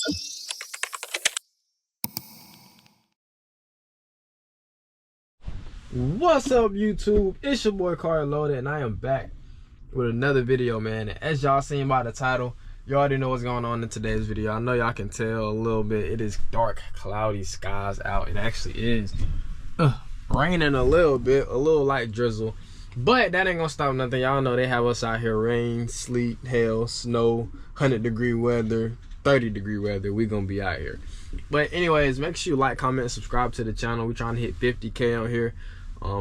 What's up, YouTube? It's your boy KhariLoaded, and I am back with another video, man. And as y'all seen by the title, you already know what's going on in today's video. I know y'all can tell a little bit. It is dark, cloudy skies out. It actually is raining a little bit, a little light drizzle, but that ain't gonna stop nothing. Y'all know they have us out here: rain, sleet, hail, snow, 100-degree weather, 30-degree weather. We gonna be out here. But anyways, make sure you like, comment, and subscribe to the channel. We're trying to hit 50K on here.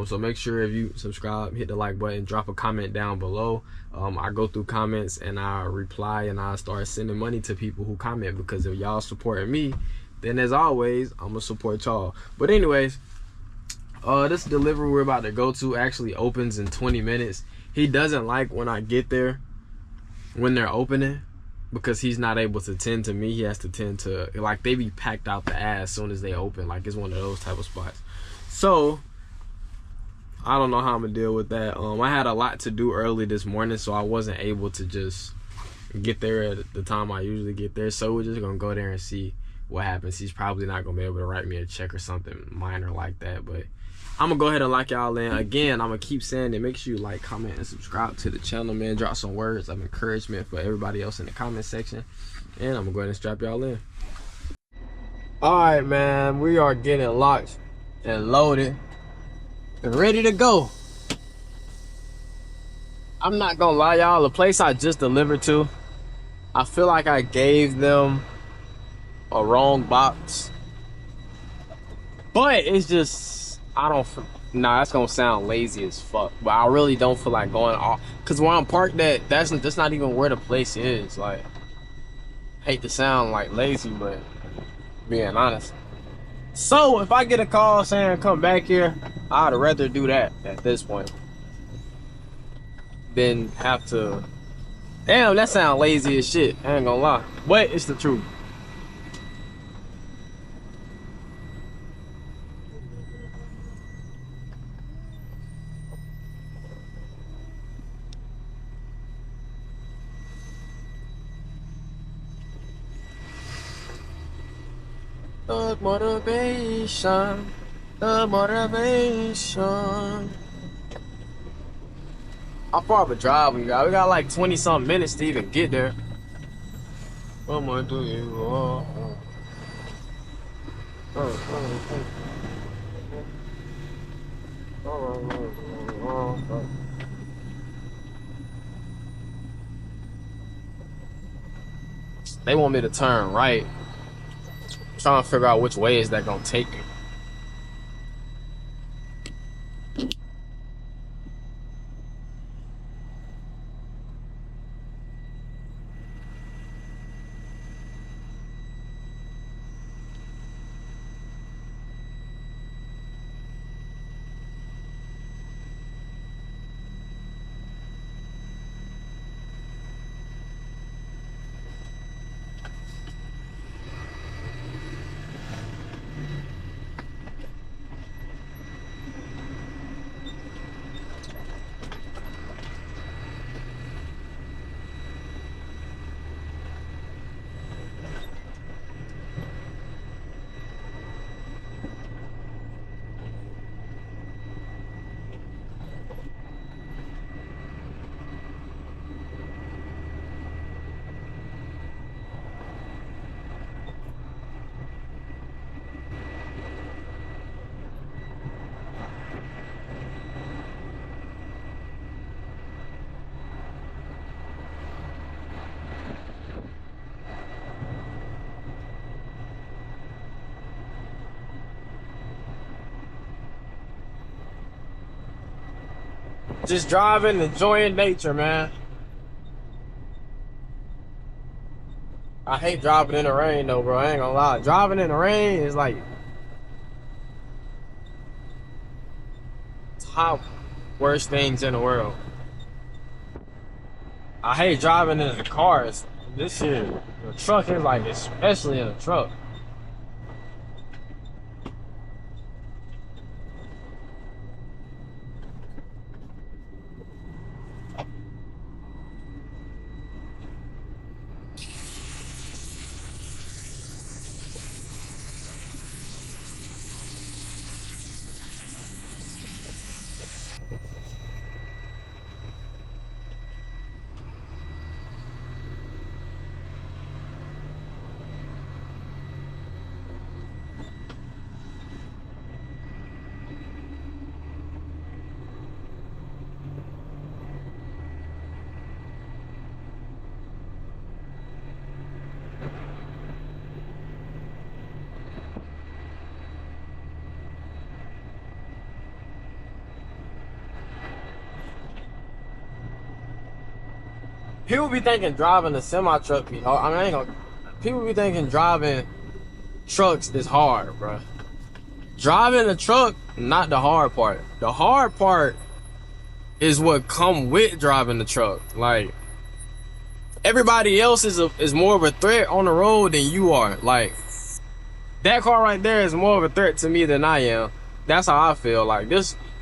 So make sure if you subscribe, hit the like button, drop a comment down below. I go through comments and I reply, and I start sending money to people who comment, because if y'all supporting me, then as always, I'm gonna support y'all. But anyways, this delivery we're about to go to actually opens in 20 minutes. He doesn't like when I get there when they're opening, because he's not able to tend to me. He has to tend to, like, they be packed out the ass as soon as they open. Like, it's one of those type of spots. So I don't know how I'm gonna deal with that. I had a lot to do early this morning, so I wasn't able to just get there at the time I usually get there. So we're just gonna go there and see what happens. He's probably not gonna be able to write me a check or something minor like that, but I'm gonna go ahead and lock y'all in. Again, I'm gonna keep saying it. Make sure you like, comment, and subscribe to the channel, man. Drop some words of encouragement for everybody else in the comment section, and I'm gonna go ahead and strap y'all in. All right, man, we are getting locked and loaded and ready to go. I'm not gonna lie, y'all, the place I just delivered to, I feel like I gave them a wrong box, but it's just, I don't, nah, that's gonna sound lazy as fuck, but I really don't feel like going off, because where I'm parked at, that's not even where the place is. Like, hate to sound like lazy, but being honest. So if I get a call saying come back here, I'd rather do that at this point than have to. Damn, that sound lazy as shit, I ain't gonna lie, but it's the truth. The motivation, the motivation. How far of a drive we got? We got like 20-something minutes to even get there. What more do you want? They want me to turn right. Trying to figure out which way is that gonna take me. Just driving, enjoying nature, man. I hate driving in the rain though, bro. I ain't gonna lie. Driving in the rain is like top worst things in the world. I hate driving in the cars. This shit, the truck is like, especially in a truck. People be thinking driving a semi truck be hard. I mean, I ain't gonna. People be thinking driving trucks is hard, bro. Driving a truck, not the hard part. The hard part is what come with driving the truck. Like, everybody else is more of a threat on the road than you are. Like, that car right there is more of a threat to me than I am. That's how I feel. Like,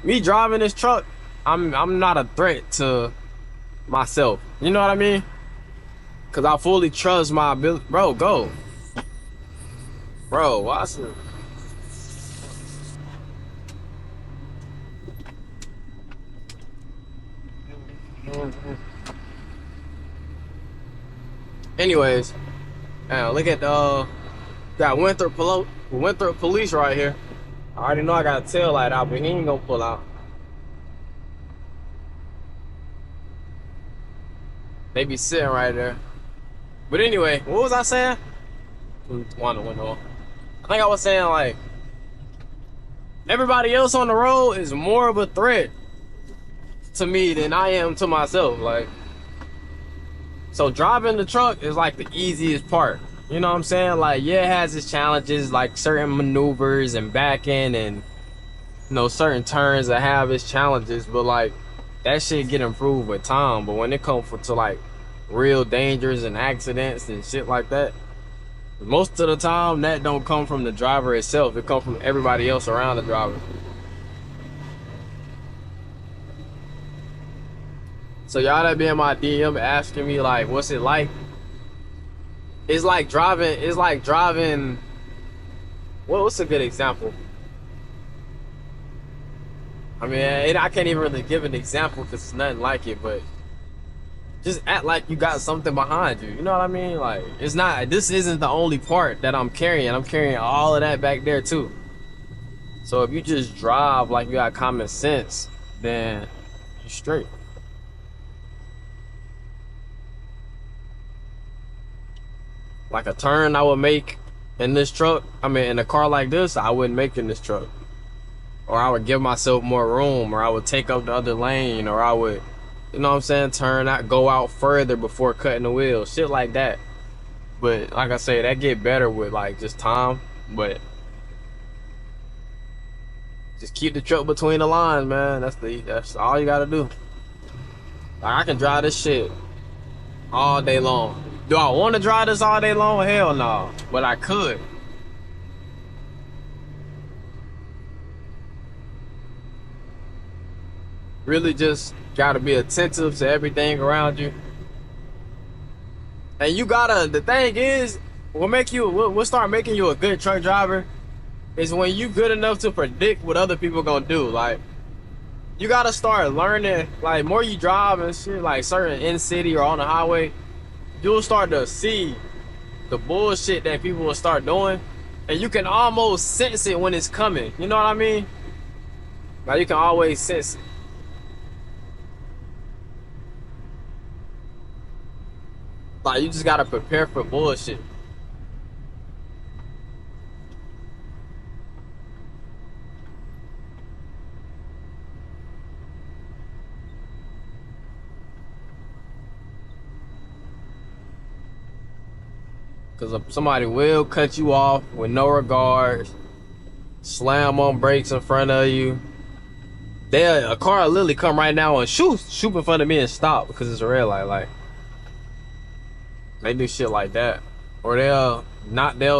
me driving this truck, I'm not a threat to myself. You know what I mean? Cause I fully trust my ability. Bro, go. Bro, watch it. Anyways, look at got Winthrop police right here. I already know I got a tail light out, but he ain't gonna pull out. They be sitting right there. But anyway, what was I saying? One window. I think I was saying, like, everybody else on the road is more of a threat to me than I am to myself. Like, so driving the truck is like the easiest part. You know what I'm saying? Like, yeah, it has its challenges, like certain maneuvers and backing and, you know, certain turns that have its challenges, but like, that shit get improved with time. But when it comes to like real dangers and accidents and shit like that, most of the time that don't come from the driver itself. It comes from everybody else around the driver. So y'all that be in my DM asking me like, what's it like? It's like driving. What's a good example? I mean, I can't even really give an example because it's nothing like it, but just act like you got something behind you. You know what I mean? Like, this isn't the only part that I'm carrying. I'm carrying all of that back there too. So if you just drive like you got common sense, then you're straight. Like a turn I would make in this truck, in a car like this, I wouldn't make in this truck. Or I would give myself more room, or I would take up the other lane, or I would, you know what I'm saying, go out further before cutting the wheel, shit like that. But like I say, that get better with like just time. But just keep the truck between the lines, man. That's all you gotta do. Like, I can drive this shit all day long. Do I want to drive this all day long? Hell no. But I could. Really just gotta be attentive to everything around you. And you gotta, the thing is, what start making you a good truck driver is when you good enough to predict what other people gonna do. Like, you gotta start learning, like, more you drive and shit, like certain in city or on the highway, you'll start to see the bullshit that people will start doing, and you can almost sense it when it's coming. You know what I mean? Like, you can always sense it. Like, you just gotta prepare for bullshit. Cause somebody will cut you off with no regards, slam on brakes in front of you. A car will literally come right now and shoot in front of me and stop because it's a red light. Like, they do shit like that. Or they'll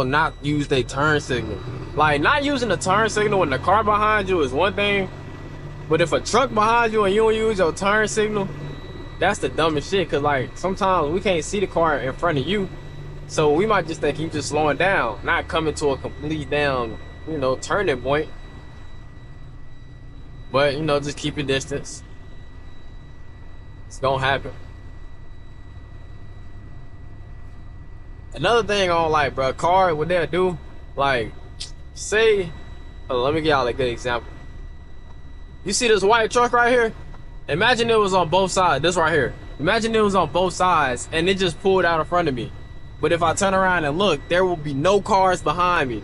not use their turn signal. Like, not using the turn signal when the car behind you is one thing, but if a truck behind you and you don't use your turn signal, that's the dumbest shit. Cause like, sometimes we can't see the car in front of you, so we might just think you just slowing down, not coming to a complete down, you know, turning point. But, you know, just keep your distance. It's gonna happen. Another thing on, like, bro, car, what they'll do, like, say, let me give y'all a good example. You see this white truck right here? Imagine it was on both sides, this right here. Imagine it was on both sides and it just pulled out in front of me. But if I turn around and look, there will be no cars behind me.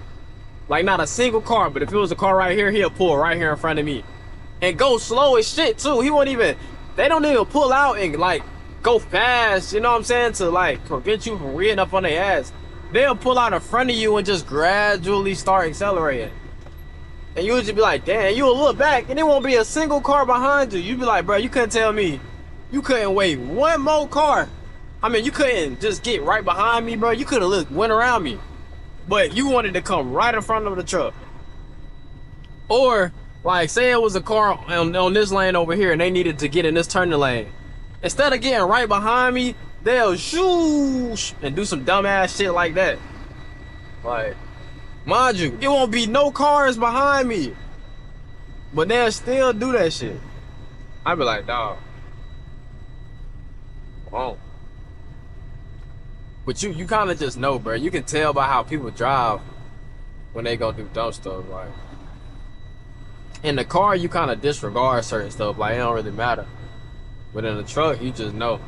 Like, not a single car, but if it was a car right here, he'll pull right here in front of me. And go slow as shit, too. They don't even pull out and, like, go fast, you know what I'm saying, to like prevent you from reading up on their ass, they'll pull out in front of you and just gradually start accelerating. And you would just be like, damn, you will look back and there won't be a single car behind you. You'd be like, bro, you couldn't tell me you couldn't wait one more car. I mean, you couldn't just get right behind me, bro. You could have went around me. But you wanted to come right in front of the truck. Or, like, say it was a car on this lane over here and they needed to get in this turning lane. Instead of getting right behind me, they'll shoosh and do some dumbass shit like that. Like, mind you, it won't be no cars behind me, but they'll still do that shit. I'd be like, dog. Wrong. But you kind of just know, bro. You can tell by how people drive when they go do dumb stuff. Like, in the car, you kind of disregard certain stuff. Like, it don't really matter. But in the truck, you just know.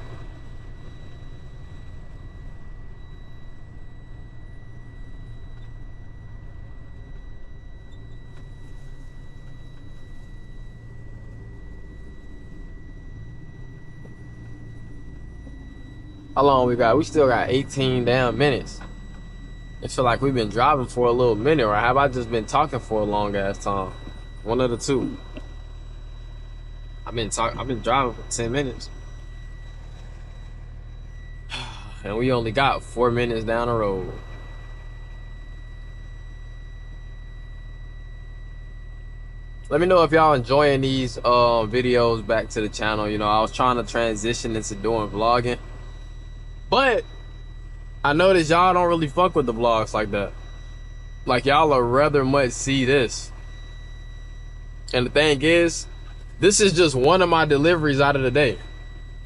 How long we got? We still got 18 damn minutes. It feel like we've been driving for a little minute, or have I just been talking for a long ass time? One of the two. I've been driving for 10 minutes. And we only got 4 minutes down the road. Let me know if y'all enjoying these videos back to the channel. You know, I was trying to transition into doing vlogging, but I noticed y'all don't really fuck with the vlogs like that. Like, y'all would rather much see this. And the thing is, this is just one of my deliveries out of the day.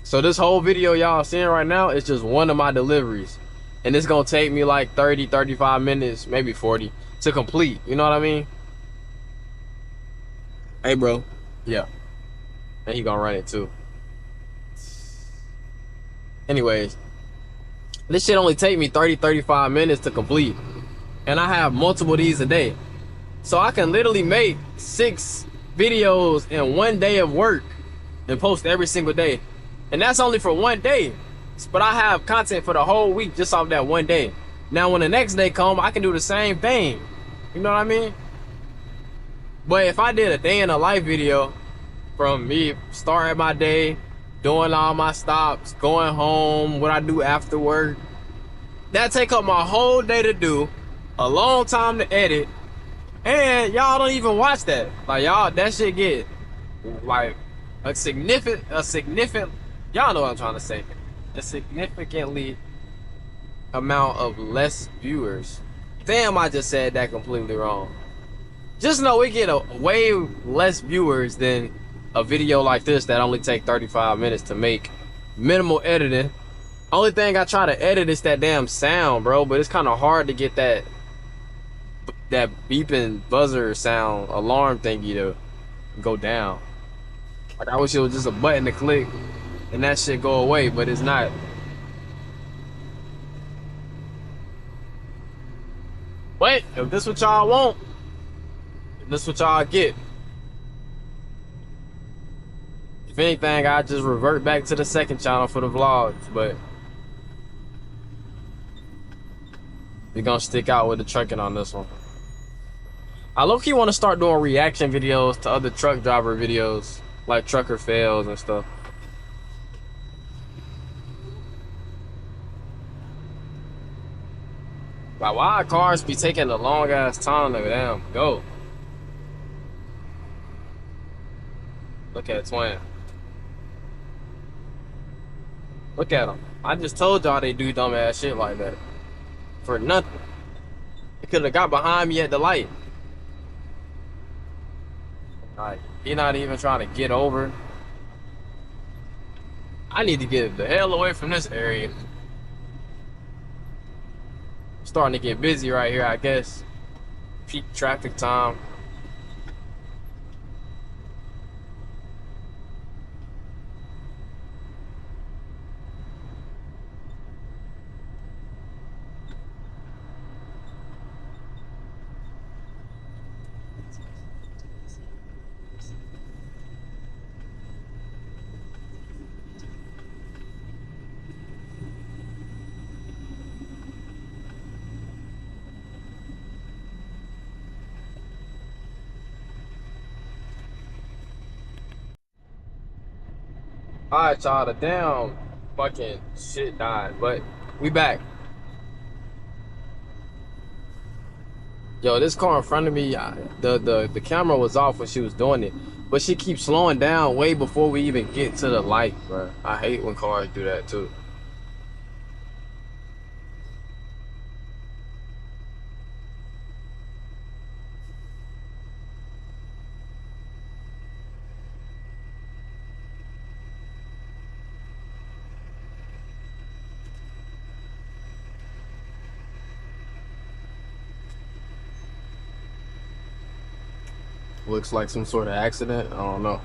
So this whole video y'all seeing right now is just one of my deliveries. And it's gonna take me like 30, 35 minutes, maybe 40 to complete. You know what I mean? Hey, bro. Yeah. And he gonna run it too. Anyways, this shit only take me 30, 35 minutes to complete. And I have multiple of these a day. So I can literally make 6 videos in one day of work and post every single day. And that's only for one day. But I have content for the whole week just off that one day. Now when the next day come, I can do the same thing. You know what I mean? But if I did a day in a life video from me starting my day, doing all my stops, going home, what I do after work, that take up my whole day to do, a long time to edit, and y'all don't even watch that. Like, y'all, that shit get like a significant, y'all know what I'm trying to say, a significantly amount of less viewers. Damn, I just said that completely wrong. Just know we get a way less viewers than a video like this that only take 35 minutes to make. Minimal editing. Only thing I try to edit is that damn sound, bro, but it's kind of hard to get that beeping buzzer sound alarm thingy to go down. Like, I wish it was just a button to click and that shit go away, but it's not. But if this what y'all want, if this what y'all get, if anything, I just revert back to the second channel for the vlogs, but we're gonna stick out with the trucking on this one. I low-key want to start doing reaction videos to other truck driver videos, like trucker fails and stuff. Like, why cars be taking a long ass time to damn go? Look at Twin. Look at them. I just told y'all they do dumb ass shit like that for nothing. They could have got behind me at the light. Like, he not even trying to get over. I need to get the hell away from this area. Starting to get busy right here, I guess. Peak traffic time. Alright, y'all, the damn fucking shit died, but we back. Yo, this car in front of me, the camera was off when she was doing it, but she keeps slowing down way before we even get to the light, bro. I hate when cars do that too. Looks like some sort of accident. I don't know.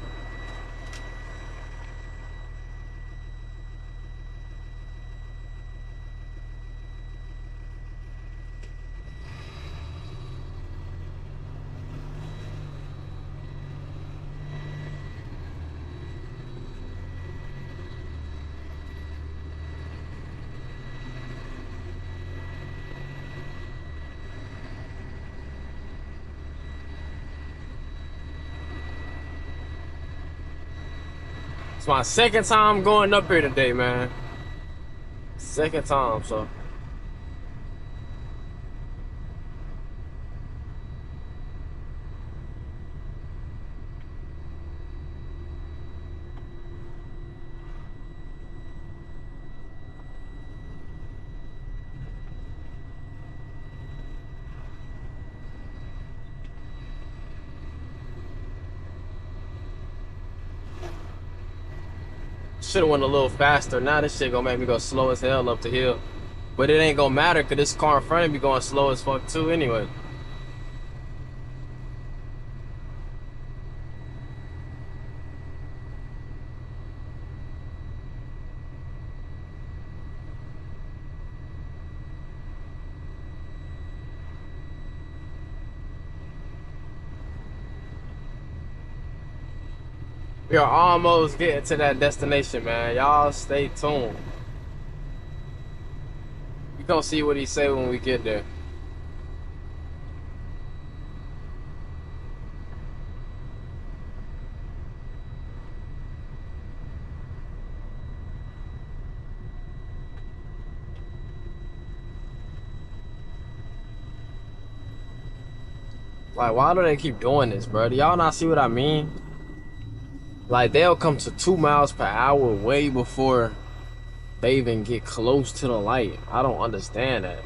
It's my second time going up here today, man. Second time, so. Should've went a little faster. Now this shit gonna make me go slow as hell up the hill. But it ain't gonna matter cause this car in front of me going slow as fuck too anyway. We are almost getting to that destination, man. Y'all stay tuned. You gonna see what he say when we get there. Like, why do they keep doing this, bro? Do y'all not see what I mean? Like, they'll come to 2 miles per hour way before they even get close to the light. I don't understand that.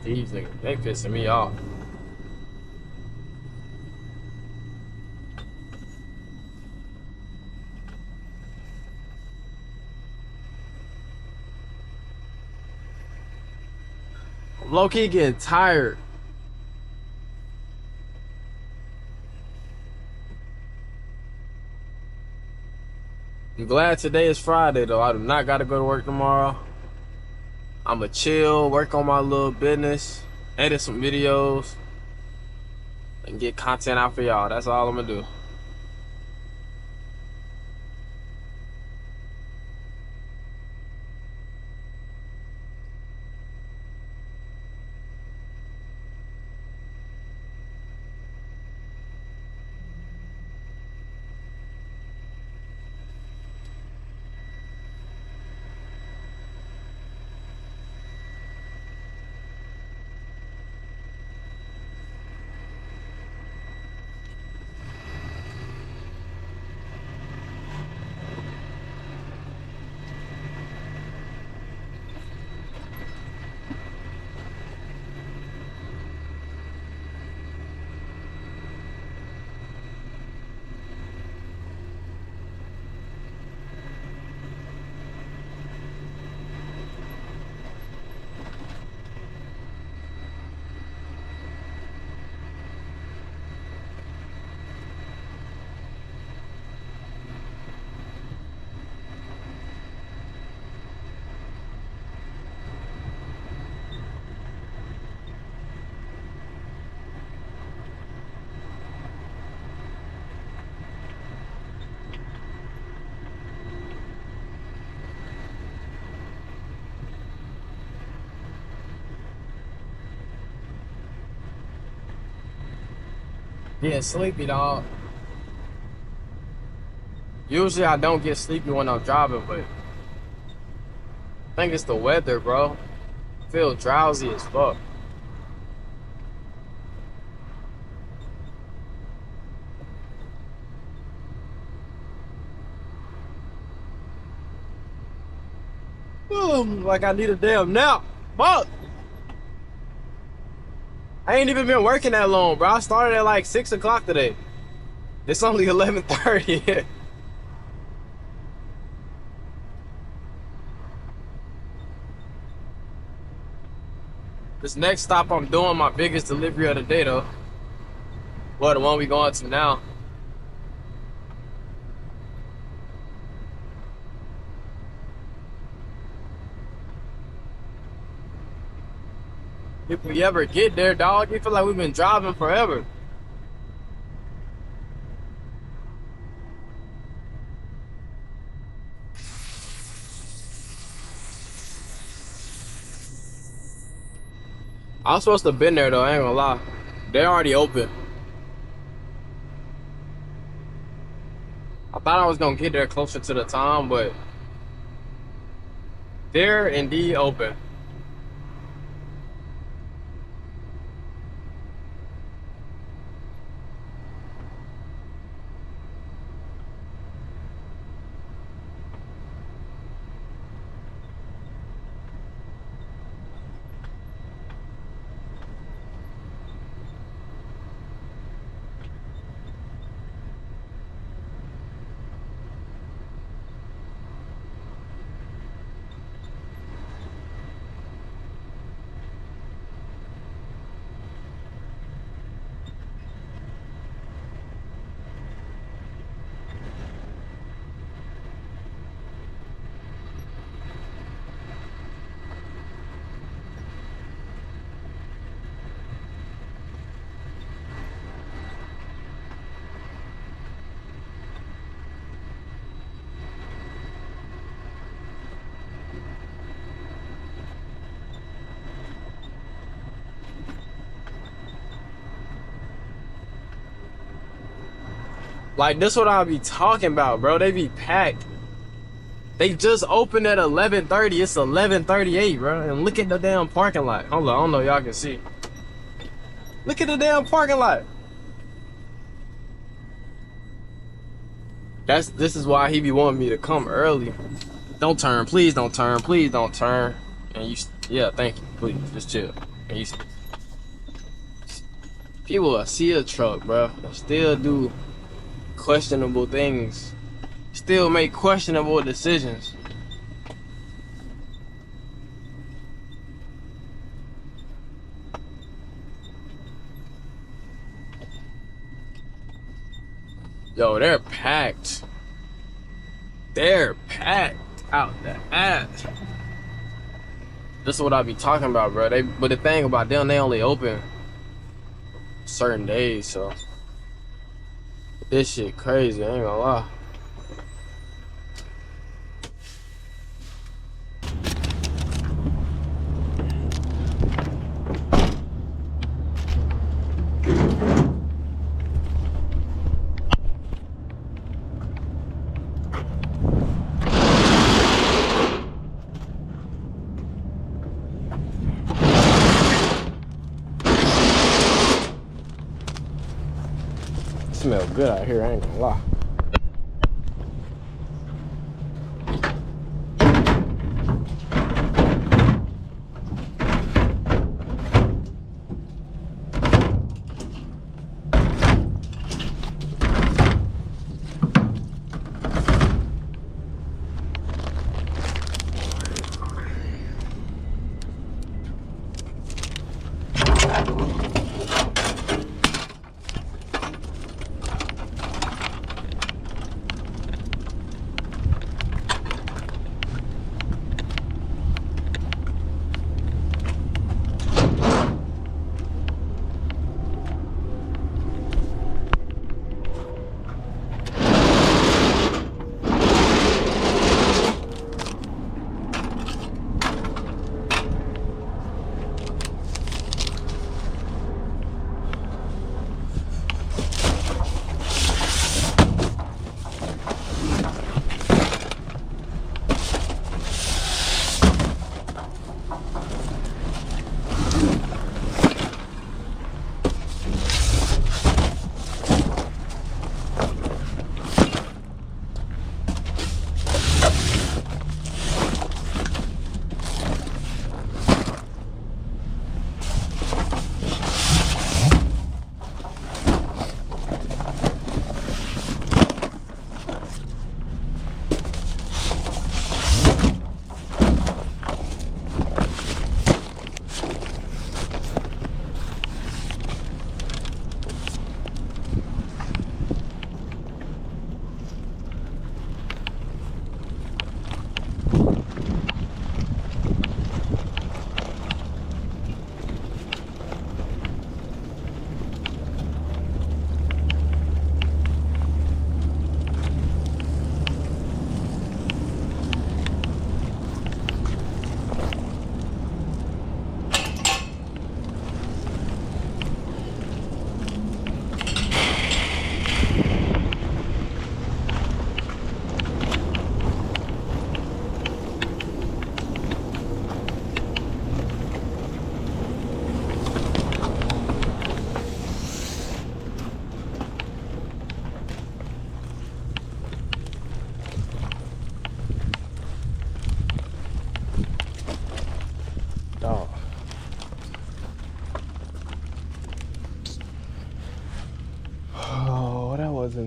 These niggas, they pissing me off. I'm low-key getting tired. I'm glad today is Friday though. I do not gotta go to work tomorrow. I'ma chill, work on my little business, edit some videos, and get content out for y'all. That's all I'm gonna do. Getting sleepy, dog. Usually I don't get sleepy when I'm driving, but I think it's the weather, bro. I feel drowsy as fuck. Like I need a damn nap. Fuck! I ain't even been working that long, bro. I started at like 6 o'clock today. It's only 11:30. This next stop, I'm doing my biggest delivery of the day, though. Well, the one we going to now. If we ever get there, dog, you feel like we've been driving forever. I was supposed to have been there, though, I ain't gonna lie. They already open. I thought I was gonna get there closer to the time, but they're indeed open. Like, this what I'll be talking about, bro. They be packed. They just opened at 11:30. It's 11:38, bro. And look at the damn parking lot. Hold on, I don't know if y'all can see. Look at the damn parking lot. This is why he be wanting me to come early. Don't turn, please don't turn, please don't turn. And you, yeah, thank you, please, just chill. And you, people will see a truck, bro. Still do questionable things, still make questionable decisions. Yo, they're packed. They're packed out the ass. This is what I be talking about, bro. But the thing about them, they only open certain days, so this shit crazy, I ain't gonna lie. Smell good out here, I ain't gonna lie.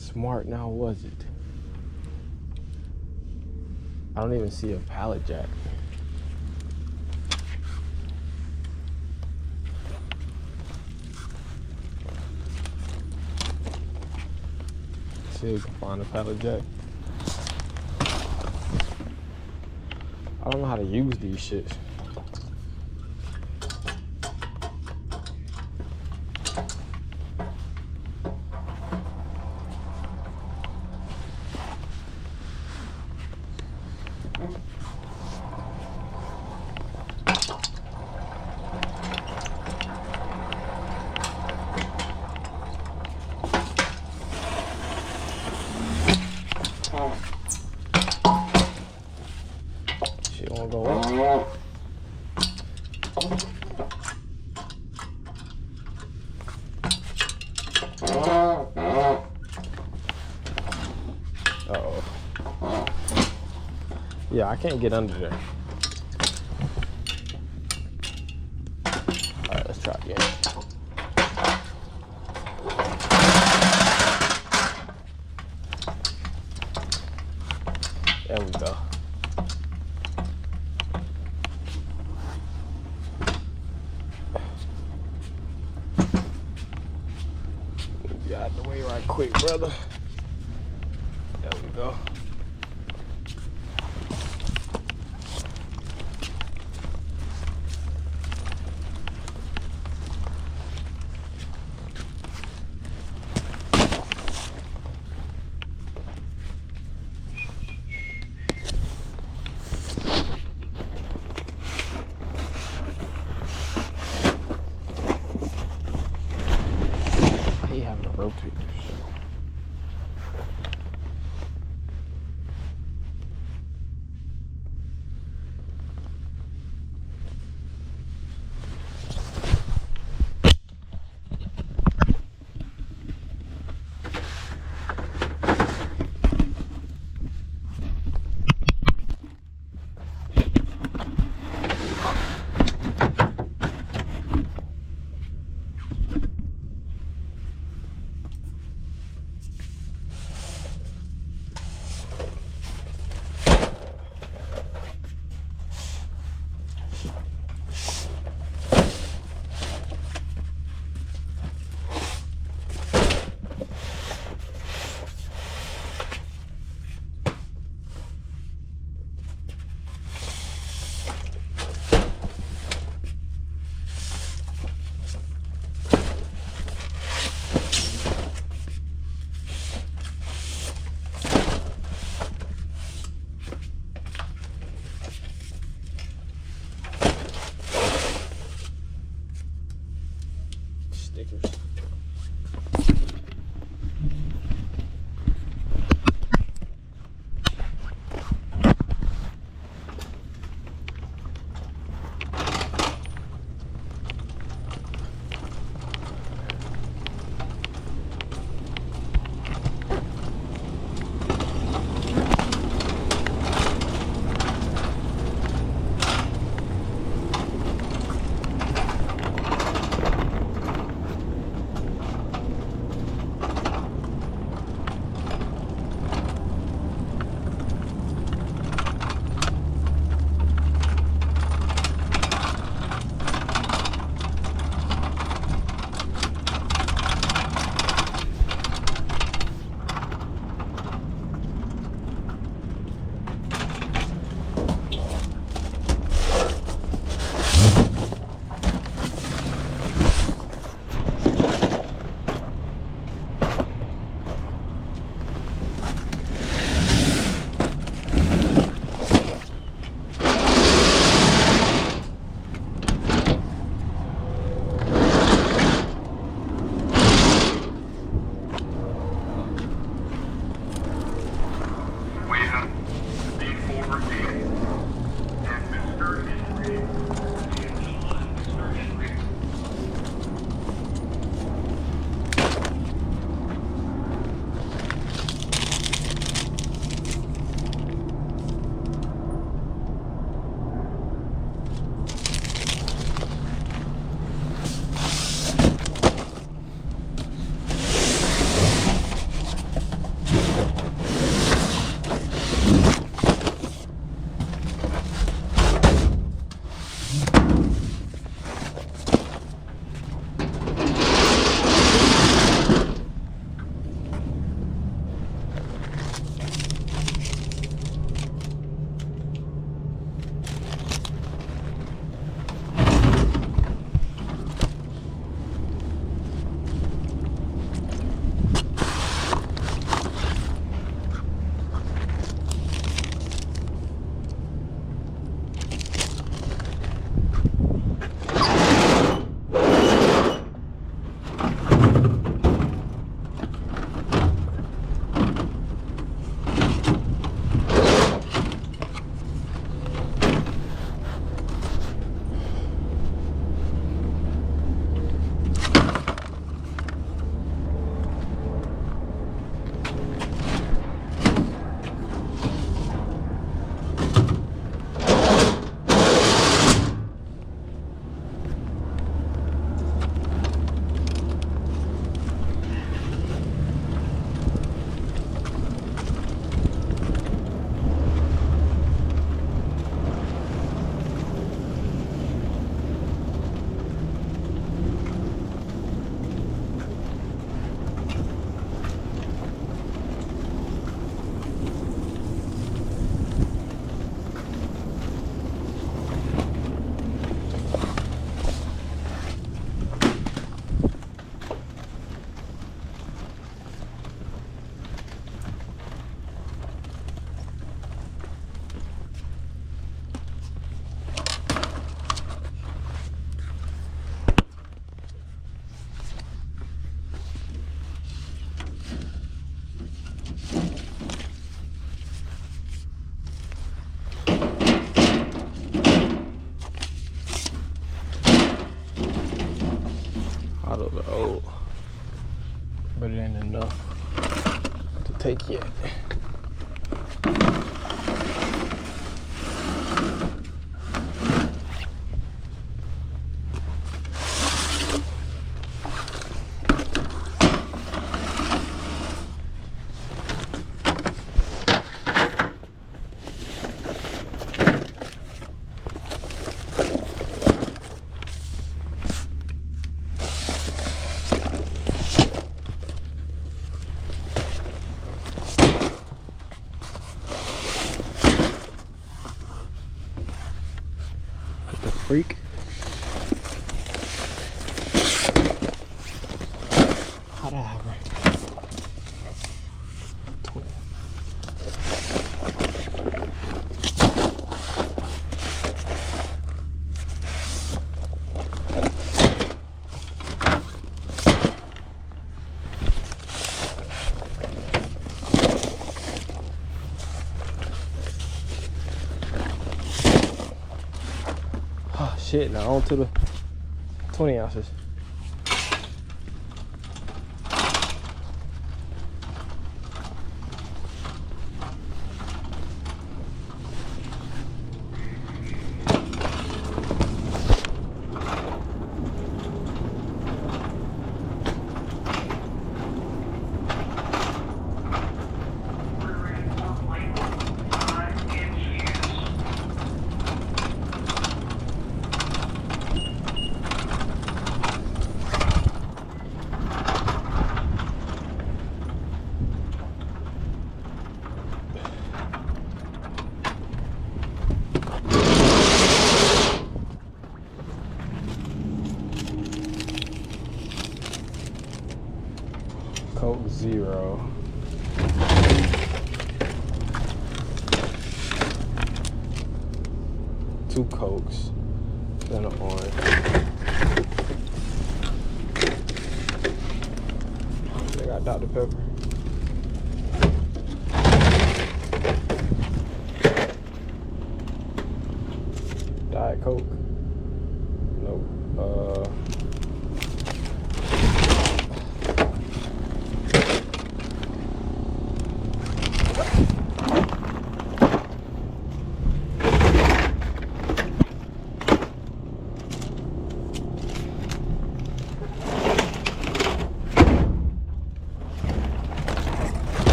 smart now, was it? I don't even see a pallet jack. See if we can find a pallet jack. I don't know how to use these shits. Shit won't go up. Uh-oh. Yeah, I can't get under there. Alright, let's try again. There we go. Get out the way right quick, brother. There we go. Having a rotator. Those are old, but it ain't enough to take yet. Freak. How'd I have her? 20. Oh shit, now on to the 20 ounces. Coke Zero. Two Cokes. Then an orange. They got Dr. Pepper. Diet Coke. Nope.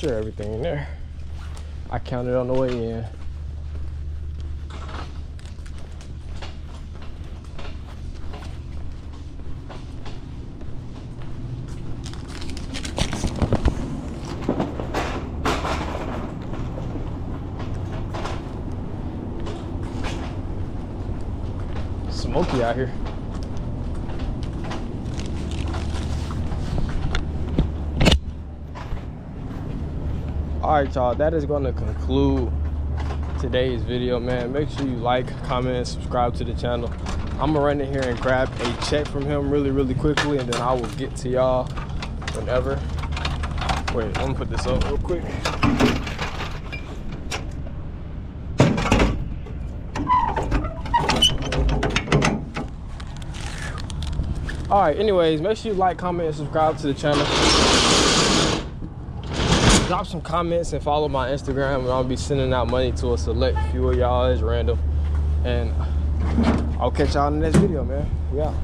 sure everything in there. I counted on the way in. Smoky out here. Alright, y'all, that is going to conclude today's video, man. Make sure you like, comment, and subscribe to the channel. I'm gonna run in here and grab a check from him really quickly, and then I will get to y'all whenever. Wait, I'm gonna put this up real quick. Alright, anyways, make sure you like, comment, and subscribe to the channel. Drop some comments and follow my Instagram, and I'll be sending out money to a select few of y'all. It's random. And I'll catch y'all in the next video, man. Yeah.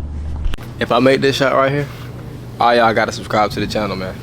If I make this shot right here, all y'all gotta subscribe to the channel, man.